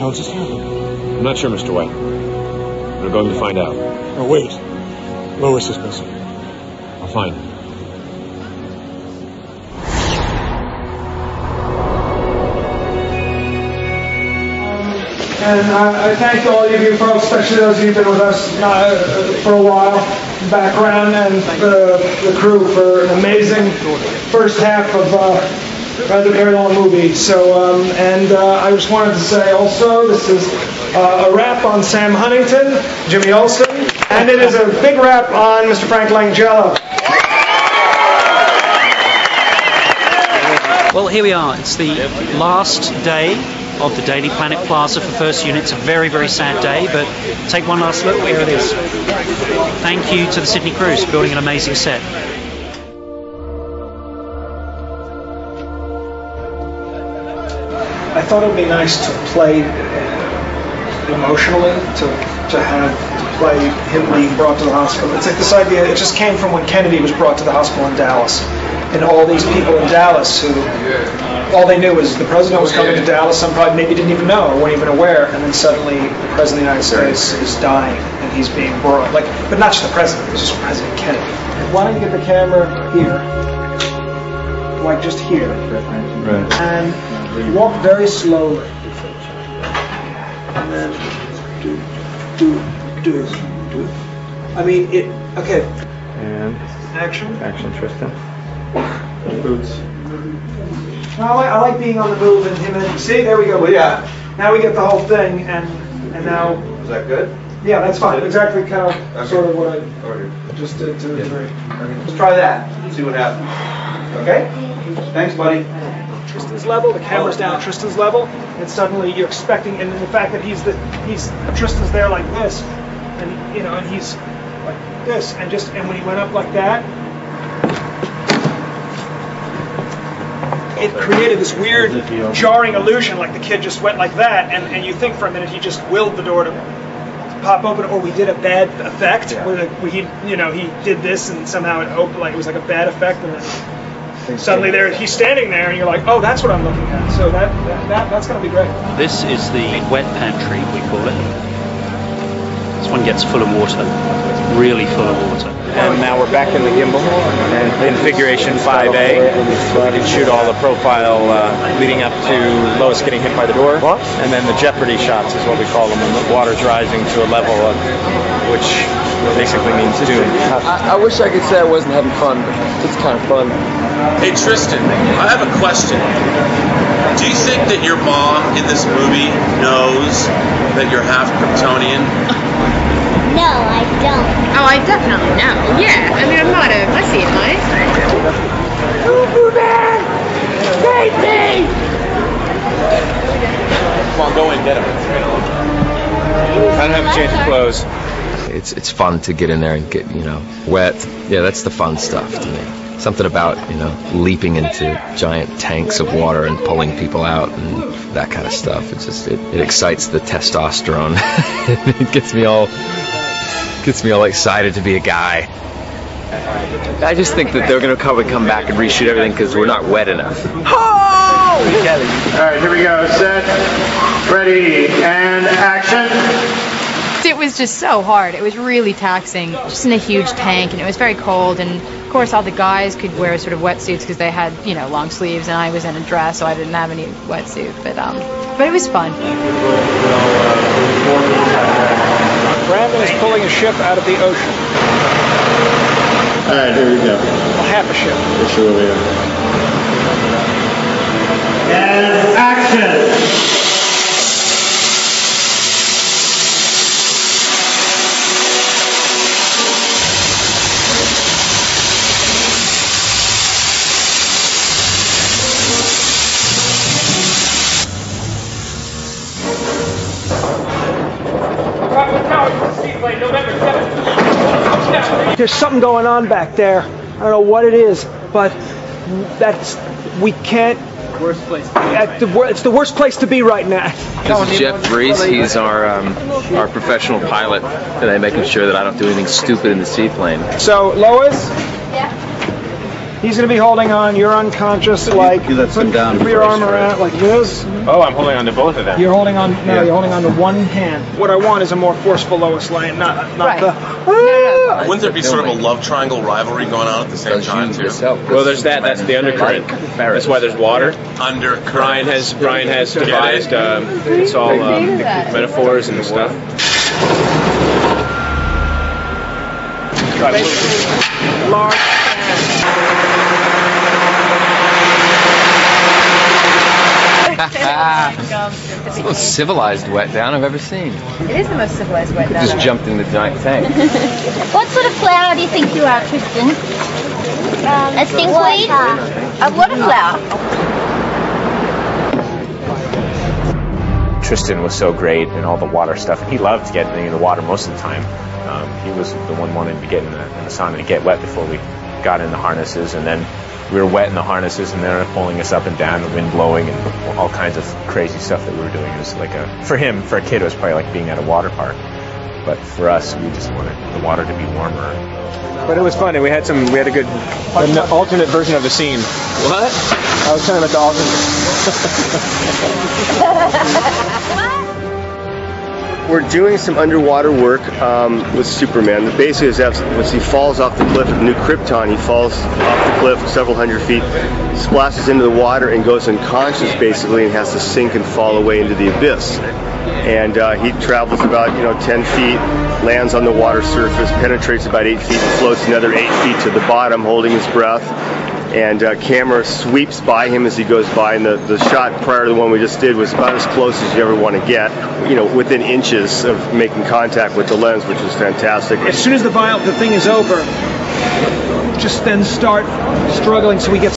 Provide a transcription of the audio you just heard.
How does this happen? I'm not sure, Mr. White. We're going to find out. Oh, wait. Lois is missing. I'll find her. And I thank all of you folks, especially those of you who've been with us for a while, the background and the crew for an amazing first half of a very long movie. So, I just wanted to say also, this is a wrap on Sam Huntington, Jimmy Olsen, and it is a big wrap on Mr. Frank Langella. Well, here we are. It's the last day of the Daily Planet Plaza for First Unit. It's a very, very sad day, but take one last look. Here it is. Thank you to the Sydney crews for building an amazing set. I thought it would be nice to play emotionally, to play him being brought to the hospital. It's like this idea, it just came from when Kennedy was brought to the hospital in Dallas. And all these people in Dallas who, all they knew was the president was coming to Dallas, some probably maybe didn't even know or weren't even aware, and then suddenly the president of the United States is dying and he's being brought, but not just the president, it's just President Kennedy. Why don't you get the camera here, like just here, Right. and walk very slowly, and then do. I mean, okay. And Action. Tristan. Boots. No, I like being on the move and him and see, there we go. Well, yeah. Now we get the whole thing, and now. Is that good? Yeah, that's fine. Exactly, kind of sort of what I just did to a degree. Let's try that. See what happens. Okay. Thanks, buddy. Tristan's level, the camera's down at Tristan's level, and suddenly you're expecting, and the fact that Tristan's there like this, and and he's like this, and when he went up like that, it created this weird jarring illusion, like the kid just went like that, and you think for a minute he just willed the door to pop open, or we did a bad effect, where he did this, and somehow it opened, like it was like a bad effect, and then suddenly he's standing there, and you're like, oh, that's what I'm looking at. So that's going to be great. This is the wet pantry, we call it. This one gets full of water, really full of water. And now we're back in the gimbal and configuration 5A. We can shoot all the profile leading up to Lois getting hit by the door. And then the jeopardy shots is what we call them, when the water's rising to a level of, which basically means doom. I wish I could say I wasn't having fun, but it's kind of fun. Hey Tristan, I have a question. Do you think that your mom in this movie knows that you're half Kryptonian? No, I don't. Oh, I definitely know. Yeah, I mean, I see it, Mike. Superman! Save me! Come on, go in, get him. I don't have a change of clothes. It's fun to get in there and get, wet. Yeah, that's the fun stuff to me. Something about, leaping into giant tanks of water and pulling people out and that kind of stuff. It's just, it excites the testosterone. It gets me all excited to be a guy. I just think that they're going to probably come back and reshoot everything because we're not wet enough. All right, here we go. Set, ready, and action. It was just so hard. It was really taxing, just in a huge tank, and it was very cold. And of course, all the guys could wear sort of wetsuits because they had, long sleeves, and I was in a dress, so I didn't have any wetsuit. But it was fun. Brandon is pulling a ship out of the ocean. All right, here we go. Well, half a ship. This over here. And action. There's something going on back there. I don't know what it is, but we can't. Worst place. It's the worst place to be right now. This is Jeff Brees. He's our professional pilot today, making sure that I don't do anything stupid in the seaplane. So, Lois? Yeah. He's going to be holding on. You're unconscious, like you let them down put your arm first, around like this. Oh, I'm holding on to both of them. You're holding on. No, you're holding on to one hand. What I want is a more forceful Lois Lane, not Right. the. Wouldn't there be sort of a love triangle rivalry going on at the same time too? Well, there's that. That's the undercurrent. That's why there's water. Undercurrent. Brian has devised. It's all metaphors and stuff. Large. It's the most civilized wet down I've ever seen. It is the most civilized wet down. Just jumped in the giant tank. What sort of flower do you think you are, Tristan? A stinkweed? A water flower. Tristan was so great in all the water stuff, and he loved getting in the water most of the time. He was the one wanting to get in the sauna and get wet before we got in the harnesses, and then we were wet in the harnesses, and they're pulling us up and down, the wind blowing, and all kinds of crazy stuff that we were doing. It was like for him, for a kid, it was probably like being at a water park. But for us, we just wanted the water to be warmer. But it was fun, and we had a good an alternate version of the scene. What? I was talking about the alternate. We're doing some underwater work with Superman. Basically, once he falls off the cliff at New Krypton, he falls off the cliff several hundred feet, splashes into the water, and goes unconscious basically, and has to sink and fall away into the abyss. And he travels about 10 feet, lands on the water surface, penetrates about 8 feet, and floats another 8 feet to the bottom, holding his breath. And camera sweeps by him as he goes by, and the shot prior to the one we just did was about as close as you ever want to get, within inches of making contact with the lens, which was fantastic. As soon as the thing is over, just then start struggling so we get